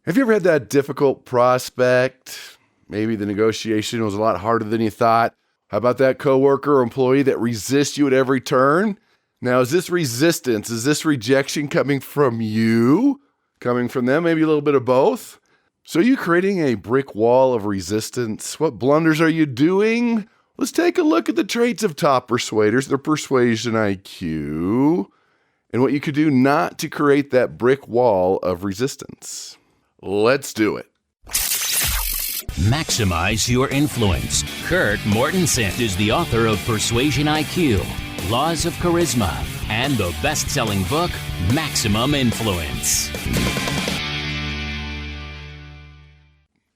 Have you ever had that difficult prospect? Maybe the negotiation was a lot harder than you thought. How about that coworker or employee that resists you at every turn? Now, is this resistance, is this rejection coming from you? Coming from them? Maybe a little bit of both? So are you creating a brick wall of resistance? What blunders are you doing? Let's take a look at the traits of top persuaders, their persuasion IQ, and what you could do not to create that brick wall of resistance. Let's do it. Maximize your influence. Kurt Mortensen is the author of Persuasion IQ, Laws of Charisma, and the best-selling book, Maximum Influence.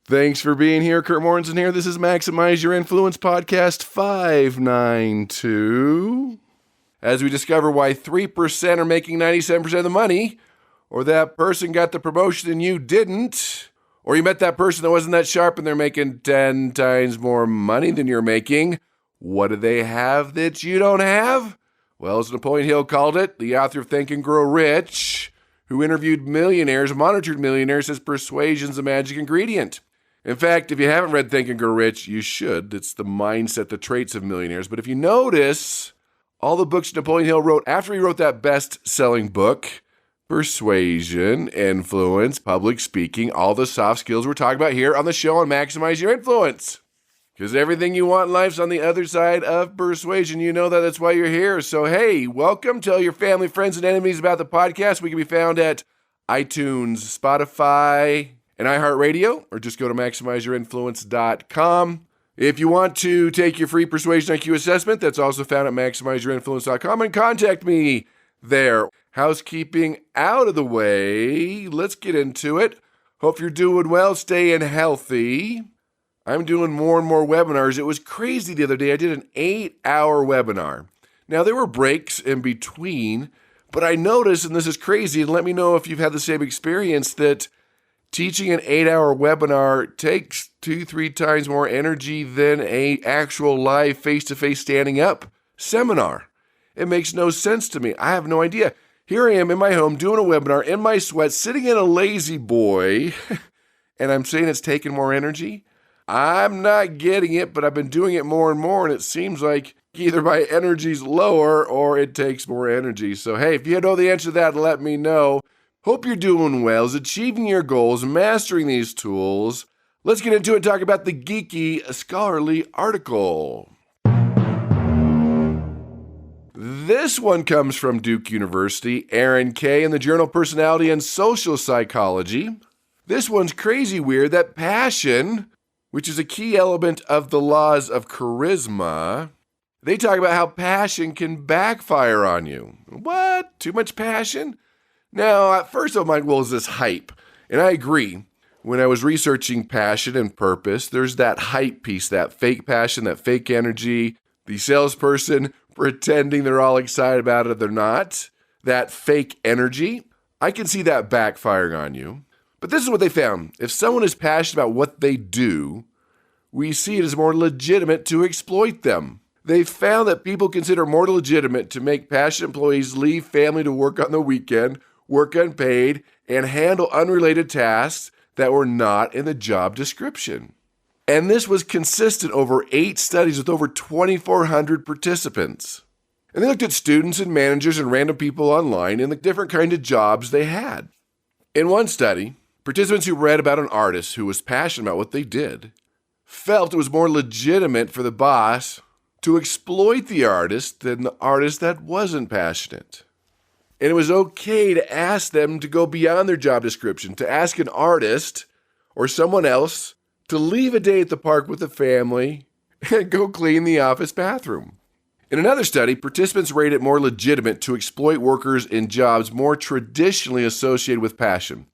Thanks for being here. Kurt Mortensen here. This is Maximize Your Influence Podcast 592. As we discover why 3% are making 97% of the money, or that person got the promotion and you didn't, or you met that person that wasn't that sharp and they're making 10 times more money than you're making. What do they have that you don't have? Well, as Napoleon Hill called it, the author of Think and Grow Rich, who interviewed millionaires, monitored millionaires, says persuasion's the magic ingredient. In fact, if you haven't read Think and Grow Rich, you should. It's the mindset, the traits of millionaires. But if you notice, all the books Napoleon Hill wrote after he wrote that best-selling book, Persuasion, Influence, Public Speaking, all the soft skills we're talking about here on the show on Maximize Your Influence. Because everything you want in life's on the other side of persuasion. You know that. That's why you're here. So, hey, welcome. Tell your family, friends, and enemies about the podcast. We can be found at iTunes, Spotify, and iHeartRadio, or just go to MaximizeYourInfluence.com. If you want to take your free Persuasion IQ assessment, that's also found at MaximizeYourInfluence.com, and contact me there. Housekeeping out of the way, let's get into it. Hope you're doing well, staying healthy. I'm doing more and more webinars. It was crazy the other day. I did an 8-hour webinar. Now, there were breaks in between, but I noticed, and this is crazy, and let me know if you've had the same experience, that teaching an 8-hour webinar takes 2-3 times more energy than an actual live face-to-face standing up seminar. It makes no sense to me. I have no idea. Here I am in my home doing a webinar in my sweat, sitting in a lazy boy, and I'm saying it's taking more energy. I'm not getting it, but I've been doing it more and more, and it seems like either my energy's lower or it takes more energy. So, hey, if you know the answer to that, let me know. Hope you're doing well, is achieving your goals, mastering these tools. Let's get into it and talk about the geeky scholarly article. This one comes from Duke University, Aaron K. in the Journal of Personality and Social Psychology. This one's crazy weird that passion, which is a key element of the laws of charisma, they talk about how passion can backfire on you. What? Too much passion? Now, at first I'm like, well, is this hype? And I agree. When I was researching passion and purpose, there's that hype piece, that fake passion, that fake energy, the salesperson pretending they're all excited about it, they're not. That fake energy, I can see that backfiring on you. But this is what they found. If someone is passionate about what they do, we see it as more legitimate to exploit them. They found that people consider it more legitimate to make passionate employees leave family to work on the weekend, work unpaid, and handle unrelated tasks that were not in the job description. And this was consistent over 8 studies with over 2,400 participants. And they looked at students and managers and random people online and the different kinds of jobs they had. In one study, participants who read about an artist who was passionate about what they did felt it was more legitimate for the boss to exploit the artist than the artist that wasn't passionate. And it was okay to ask them to go beyond their job description, to ask an artist or someone else to leave a day at the park with the family and go clean the office bathroom. In another study, participants rated it more legitimate to exploit workers in jobs more traditionally associated with passion,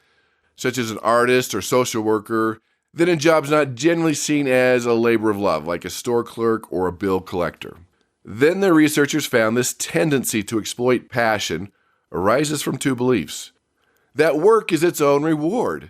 such as an artist or social worker, than in jobs not generally seen as a labor of love, like a store clerk or a bill collector. Then the researchers found this tendency to exploit passion arises from 2 beliefs: that work is its own reward,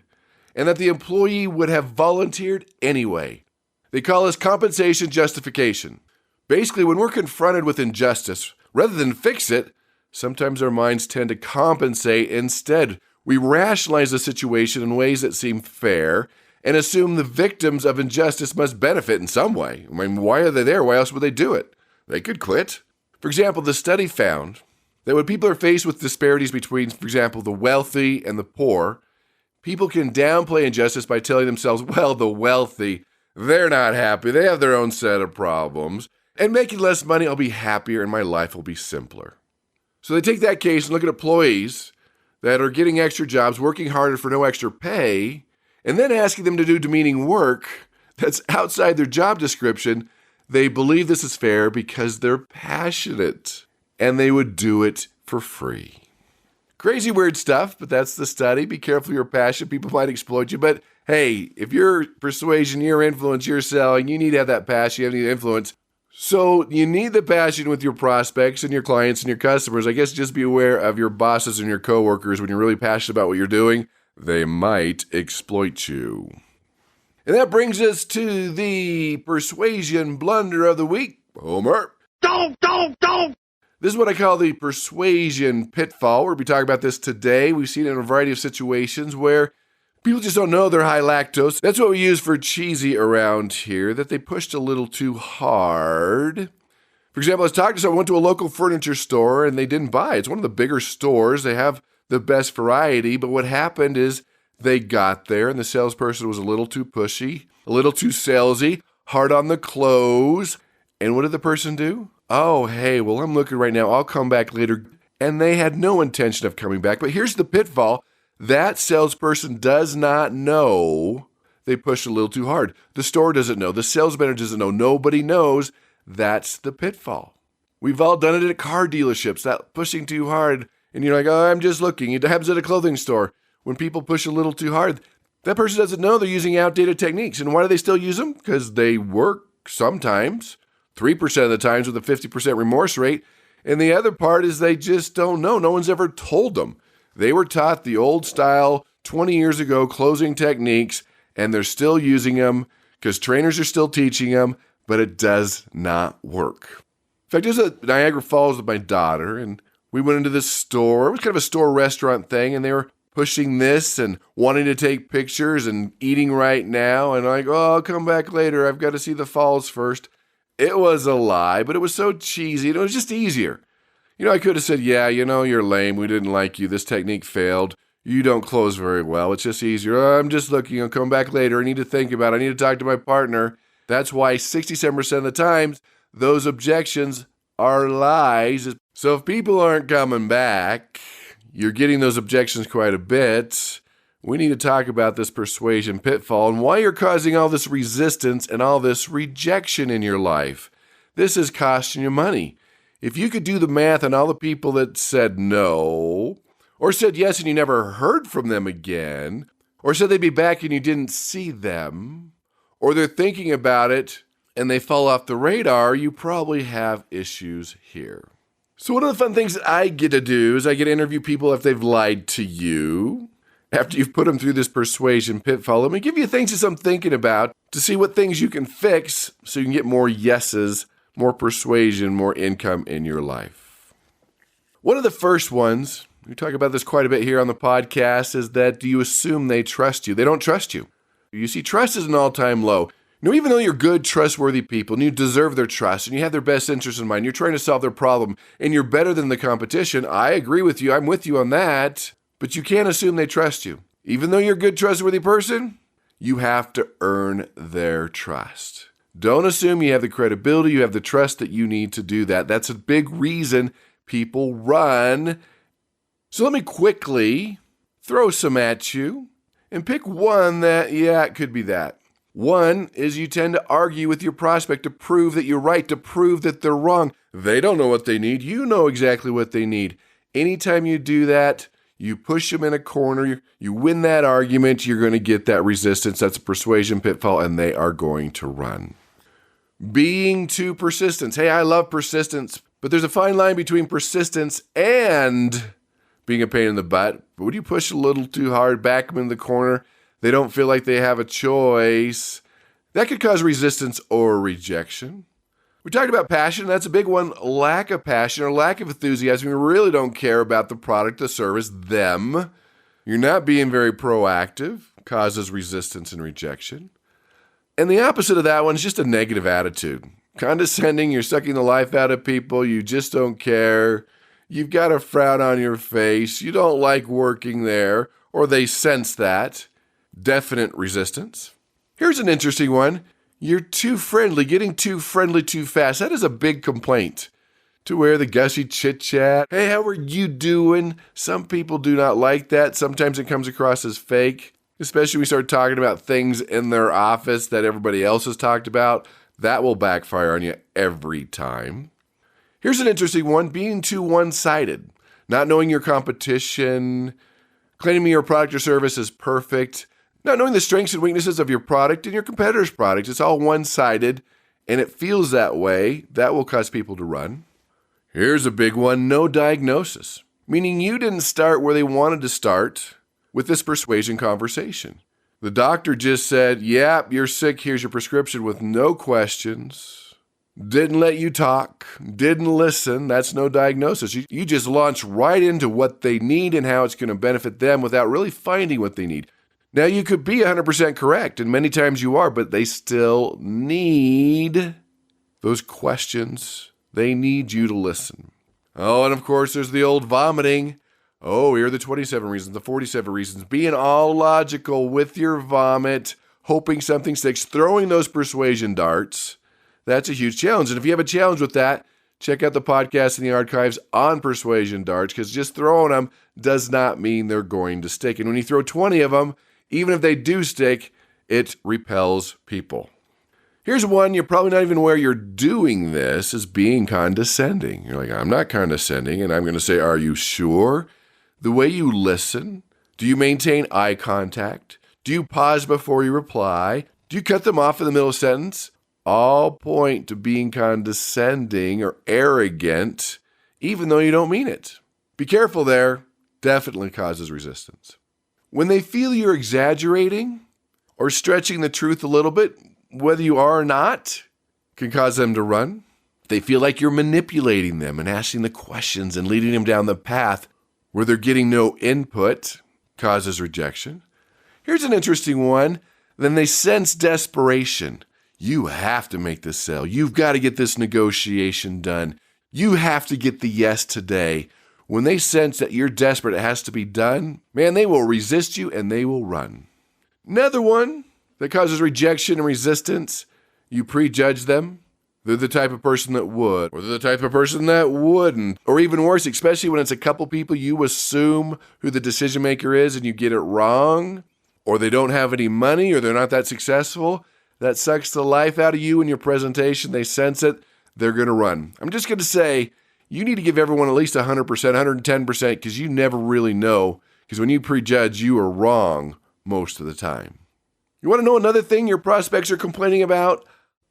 and that the employee would have volunteered anyway. They call this compensation justification. Basically, when we're confronted with injustice, rather than fix it, sometimes our minds tend to compensate instead. We rationalize the situation in ways that seem fair and assume the victims of injustice must benefit in some way. I mean, why are they there? Why else would they do it? They could quit. For example, the study found that when people are faced with disparities between, for example, the wealthy and the poor, people can downplay injustice by telling themselves, well, the wealthy, they're not happy. They have their own set of problems. And making less money, I'll be happier and my life will be simpler. So they take that case and look at employees that are getting extra jobs, working harder for no extra pay, and then asking them to do demeaning work that's outside their job description. They believe this is fair because they're passionate and they would do it for free. Crazy, weird stuff, but that's the study. Be careful of your passion. People might exploit you. But hey, if you're persuasion, your influence, you're selling, you need to have that passion, you need influence. So you need the passion with your prospects and your clients and your customers. I guess just be aware of your bosses and your coworkers. When you're really passionate about what you're doing, they might exploit you. And that brings us to the persuasion blunder of the week. Homer. Don't! This is what I call the persuasion pitfall. We'll be talking about this today. We've seen it in a variety of situations where people just don't know they're high lactose. That's what we use for cheesy around here, that they pushed a little too hard. For example, I was talking to someone, went to a local furniture store, and they didn't buy. It's one of the bigger stores. They have the best variety, but what happened is they got there, and the salesperson was a little too pushy, a little too salesy, hard on the close. And what did the person do? Oh, hey, well, I'm looking right now. I'll come back later. And they had no intention of coming back. But here's the pitfall. That salesperson does not know they pushed a little too hard. The store doesn't know. The sales manager doesn't know. Nobody knows. That's the pitfall. We've all done it at car dealerships, that pushing too hard. And you're like, oh, I'm just looking. It happens at a clothing store. When people push a little too hard, that person doesn't know they're using outdated techniques. And why do they still use them? Because they work sometimes, 3% of the times with a 50% remorse rate. And the other part is they just don't know. No one's ever told them. They were taught the old style 20 years ago closing techniques, and they're still using them because trainers are still teaching them, but it does not work. In fact, I was at Niagara Falls with my daughter, and we went into this store. It was kind of a store-restaurant thing, and they were pushing this and wanting to take pictures and eating right now. And I'm like, oh, I'll come back later. I've got to see the falls first. It was a lie, but it was so cheesy. It was just easier. I could have said, yeah, you're lame. We didn't like you. This technique failed. You don't close very well. It's just easier. Oh, I'm just looking. I'll come back later. I need to think about it. I need to talk to my partner. That's why 67% of the times, those objections are lies. So if people aren't coming back, you're getting those objections quite a bit. We need to talk about this persuasion pitfall and why you're causing all this resistance and all this rejection in your life. This is costing you money. If you could do the math on all the people that said no, or said yes and you never heard from them again, or said they'd be back and you didn't see them, or they're thinking about it and they fall off the radar, you probably have issues here. So one of the fun things that I get to do is I get to interview people if they've lied to you. After you've put them through this persuasion pitfall, let me give you things that I'm thinking about to see what things you can fix so you can get more yeses, more persuasion, more income in your life. One of the first ones, we talk about this quite a bit here on the podcast, is that do you assume they trust you? They don't trust you. You see, trust is an all-time low. Even though you're good, trustworthy people, and you deserve their trust, and you have their best interests in mind, you're trying to solve their problem, and you're better than the competition, I agree with you, I'm with you on that, but you can't assume they trust you. Even though you're a good, trustworthy person, you have to earn their trust. Don't assume you have the credibility, you have the trust that you need to do that. That's a big reason people run. So let me quickly throw some at you and pick one that, it could be that. One is you tend to argue with your prospect to prove that you're right, to prove that they're wrong. They don't know what they need. You know exactly what they need. Anytime you do that, you push them in a corner, you win that argument, you're going to get that resistance. That's a persuasion pitfall, and they are going to run. Being too persistent. Hey, I love persistence, but there's a fine line between persistence and being a pain in the butt. But when you push a little too hard, back them in the corner, they don't feel like they have a choice. That could cause resistance or rejection. We talked about passion. That's a big one. Lack of passion or lack of enthusiasm. We really don't care about the product, the service, them. You're not being very proactive, causes resistance and rejection. And the opposite of that one is just a negative attitude. Condescending, you're sucking the life out of people, you just don't care. You've got a frown on your face, you don't like working there, or they sense that. Definite resistance. Here's an interesting one. You're too friendly, getting too friendly too fast. That is a big complaint. To where the gushy chit-chat, hey, how are you doing? Some people do not like that. Sometimes it comes across as fake, especially when we start talking about things in their office that everybody else has talked about. That will backfire on you every time. Here's an interesting one, being too one-sided, not knowing your competition, claiming your product or service is perfect, not knowing the strengths and weaknesses of your product and your competitor's product. It's all one-sided, and it feels that way. That will cause people to run. Here's a big one, no diagnosis, meaning you didn't start where they wanted to start with this persuasion conversation. The doctor just said, yep, you're sick, here's your prescription with no questions. Didn't let you talk, didn't listen, that's no diagnosis. You just launch right into what they need and how it's going to benefit them without really finding what they need. Now, you could be 100% correct, and many times you are, but they still need those questions. They need you to listen. Oh, and of course, there's the old vomiting. Oh, here are the 27 reasons, the 47 reasons. Being all logical with your vomit, hoping something sticks, throwing those persuasion darts. That's a huge challenge. And if you have a challenge with that, check out the podcast in the archives on persuasion darts, because just throwing them does not mean they're going to stick. And when you throw 20 of them, even if they do stick, it repels people. Here's one, you're probably not even aware you're doing this, is being condescending. You're like, I'm not condescending, and I'm going to say, are you sure? The way you listen, do you maintain eye contact? Do you pause before you reply? Do you cut them off in the middle of a sentence? All point to being condescending or arrogant, even though you don't mean it. Be careful there. Definitely causes resistance. When they feel you're exaggerating or stretching the truth a little bit, whether you are or not, can cause them to run. They feel like you're manipulating them and asking the questions and leading them down the path where they're getting no input, causes rejection. Here's an interesting one. Then they sense desperation. You have to make this sale. You've got to get this negotiation done. You have to get the yes today. When they sense that you're desperate, it has to be done, man, they will resist you and they will run. Another one that causes rejection and resistance, you prejudge them. They're the type of person that would, or they're the type of person that wouldn't. Or even worse, especially when it's a couple people, you assume who the decision maker is and you get it wrong, or they don't have any money, or they're not that successful. That sucks the life out of you in your presentation. They sense it, they're going to run. I'm just going to say, you need to give everyone at least 100%, 110%, because you never really know. Because when you prejudge, you are wrong most of the time. You want to know another thing your prospects are complaining about?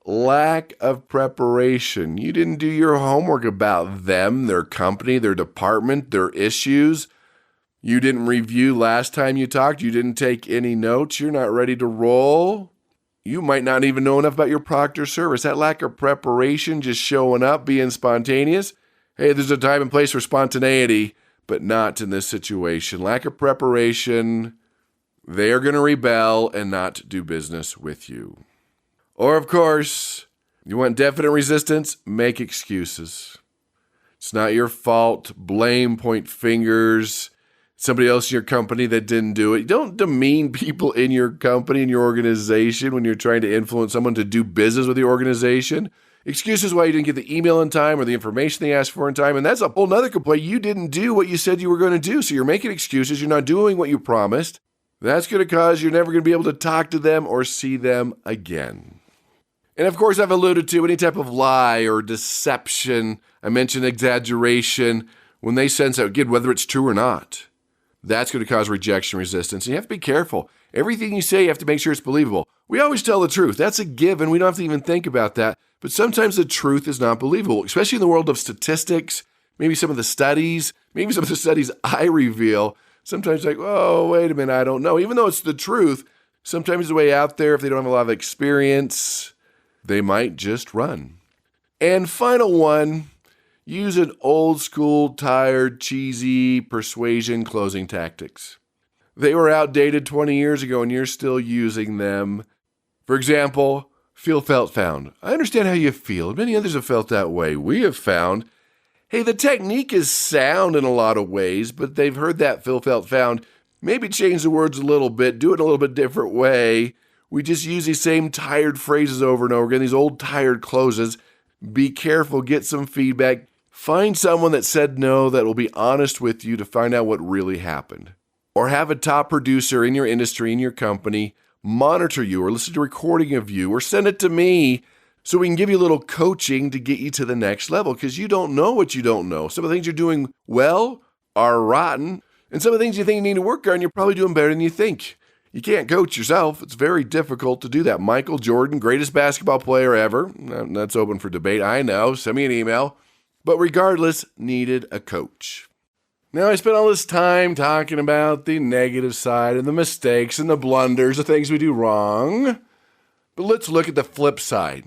Lack of preparation. You didn't do your homework about them, their company, their department, their issues. You didn't review last time you talked. You didn't take any notes. You're not ready to roll. You might not even know enough about your product or service. That lack of preparation, just showing up, being spontaneous. Hey, there's a time and place for spontaneity, but not in this situation. Lack of preparation, they are going to rebel and not do business with you. Or, of course, you want definite resistance? Make excuses. It's not your fault. Blame, point fingers. Somebody else in your company that didn't do it. Don't demean people in your company, in your organization, when you're trying to influence someone to do business with your organization. Excuses why you didn't get the email in time or the information they asked for in time. And that's a whole nother complaint. You didn't do what you said you were going to do. So you're making excuses. You're not doing what you promised. That's going to cause you're never going to be able to talk to them or see them again. And of course, I've alluded to any type of lie or deception. I mentioned exaggeration. When they sense out, again, whether it's true or not, that's going to cause rejection resistance. And you have to be careful. Everything you say, you have to make sure it's believable. We always tell the truth. That's a given. We don't have to even think about that. But sometimes the truth is not believable, especially in the world of statistics, maybe some of the studies, maybe some of the studies I reveal. Sometimes like, oh, wait a minute, I don't know. Even though it's the truth, sometimes the way out there, if they don't have a lot of experience, they might just run. And final one, use an old school, tired, cheesy persuasion closing tactics. They were outdated 20 years ago and you're still using them. For example, feel, felt, found. I understand how you feel. Many others have felt that way. We have found, hey, the technique is sound in a lot of ways, but they've heard that feel, felt, found. Maybe change the words a little bit, do it in a little bit different way. We just use these same tired phrases over and over again, these old tired closes. Be careful, get some feedback. Find someone that said no that will be honest with you to find out what really happened. Or have a top producer in your industry, in your company, monitor you or listen to a recording of you or send it to me so we can give you a little coaching to get you to the next level because you don't know what you don't know. Some of the things you're doing well are rotten, and some of the things you think you need to work on, you're probably doing better than you think. You can't coach yourself. It's very difficult to do that. Michael Jordan, greatest basketball player ever. That's open for debate. I know. Send me an email. But regardless, needed a coach. Now, I spent all this time talking about the negative side and the mistakes and the blunders, the things we do wrong. But let's look at the flip side.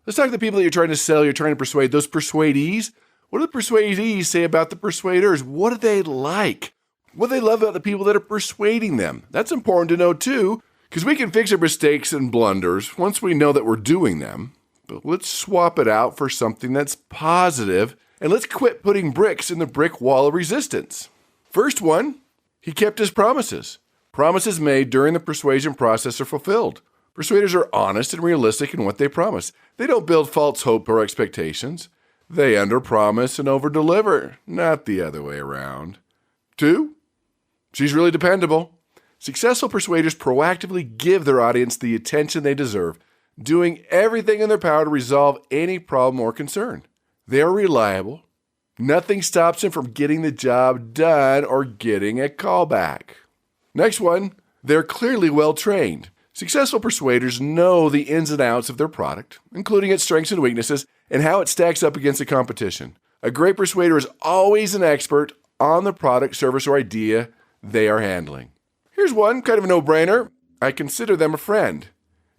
Let's talk to the people that you're trying to sell, you're trying to persuade, those persuadees. What do the persuadees say about the persuaders? What do they like? What do they love about the people that are persuading them? That's important to know too, because we can fix our mistakes and blunders once we know that we're doing them. But let's swap it out for something that's positive. And let's quit putting bricks in the brick wall of resistance. First one, he kept his promises. Promises made during the persuasion process are fulfilled. Persuaders are honest and realistic in what they promise. They don't build false hope or expectations. They underpromise and overdeliver, not the other way around. 2, she's really dependable. Successful persuaders proactively give their audience the attention they deserve, doing everything in their power to resolve any problem or concern. They are reliable. Nothing stops them from getting the job done or getting a callback. Next one, they're clearly well-trained. Successful persuaders know the ins and outs of their product, including its strengths and weaknesses, and how it stacks up against the competition. A great persuader is always an expert on the product, service, or idea they are handling. Here's one, kind of a no-brainer. I consider them a friend.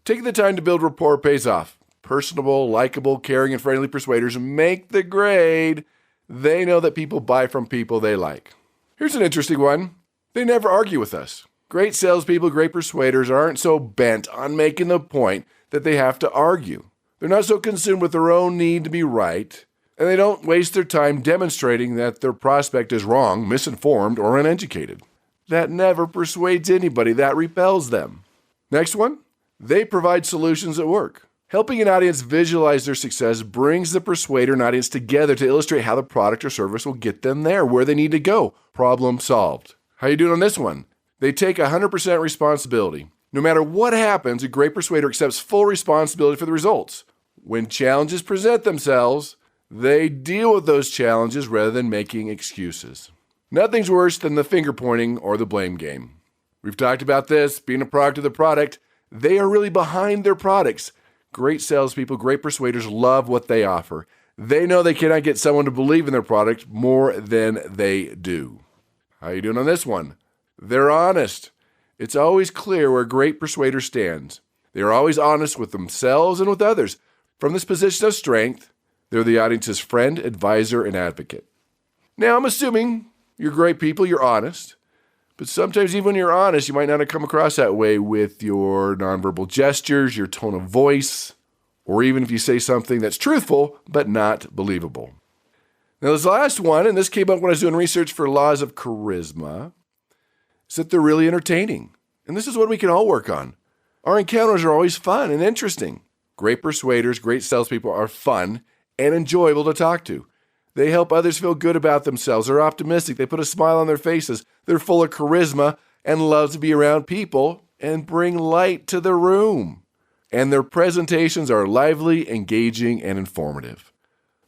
Taking the time to build rapport pays off. Personable, likable, caring, and friendly persuaders make the grade. They know that people buy from people they like. Here's an interesting one. They never argue with us. Great salespeople, great persuaders aren't so bent on making the point that they have to argue. They're not so consumed with their own need to be right, and they don't waste their time demonstrating that their prospect is wrong, misinformed, or uneducated. That never persuades anybody. That repels them. Next one. They provide solutions that work. Helping an audience visualize their success brings the persuader and audience together to illustrate how the product or service will get them there, where they need to go. Problem solved. How you doing on this one? They take 100% responsibility. No matter what happens, a great persuader accepts full responsibility for the results. When challenges present themselves, they deal with those challenges rather than making excuses. Nothing's worse than the finger pointing or the blame game. We've talked about this, being a product of the product. They are really behind their products. Great salespeople, great persuaders love what they offer. They know they cannot get someone to believe in their product more than they do. How you doing on this one? They're honest. It's always clear where a great persuader stands. They are always honest with themselves and with others. From this position of strength, they're the audience's friend, advisor, and advocate. Now, I'm assuming you're great people, you're honest. But sometimes even when you're honest, you might not have come across that way with your nonverbal gestures, your tone of voice, or even if you say something that's truthful but not believable. Now this last one, and this came up when I was doing research for laws of charisma, is that they're really entertaining. And this is what we can all work on. Our encounters are always fun and interesting. Great persuaders, great salespeople are fun and enjoyable to talk to. They help others feel good about themselves. They're optimistic. They put a smile on their faces. They're full of charisma and love to be around people and bring light to the room. And their presentations are lively, engaging, and informative.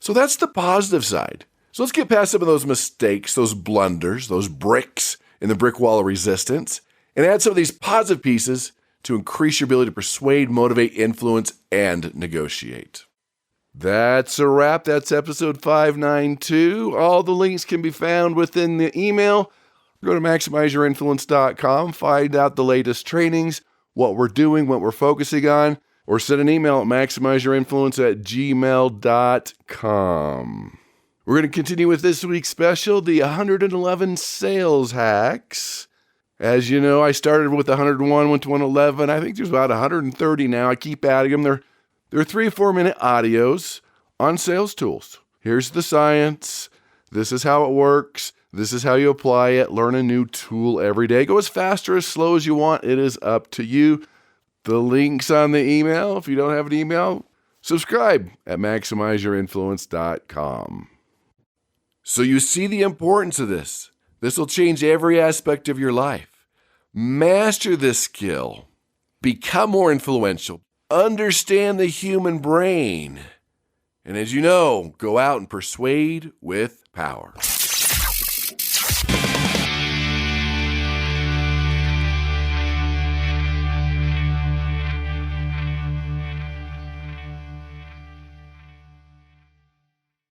So that's the positive side. So let's get past some of those mistakes, those blunders, those bricks in the brick wall of resistance, and add some of these positive pieces to increase your ability to persuade, motivate, influence, and negotiate. That's a wrap. That's episode 592. All the links can be found within the email. Go to maximizeyourinfluence.com, find out the latest trainings, what we're doing, what we're focusing on, or send an email at maximizeyourinfluence@gmail.com. We're going to continue with this week's special, the 111 sales hacks As you know, I started with 101, went to 111. I think there's about 130 now. I keep adding them. They're 3 or 4 minute audios on sales tools. Here's the science. This is how it works. This is how you apply it. Learn a new tool every day. Go as fast or as slow as you want. It is up to you. The link's on the email. If you don't have an email, subscribe at maximizeyourinfluence.com. So you see the importance of this. This will change every aspect of your life. Master this skill. Become more influential. Understand the human brain. And as you know, go out and persuade with power.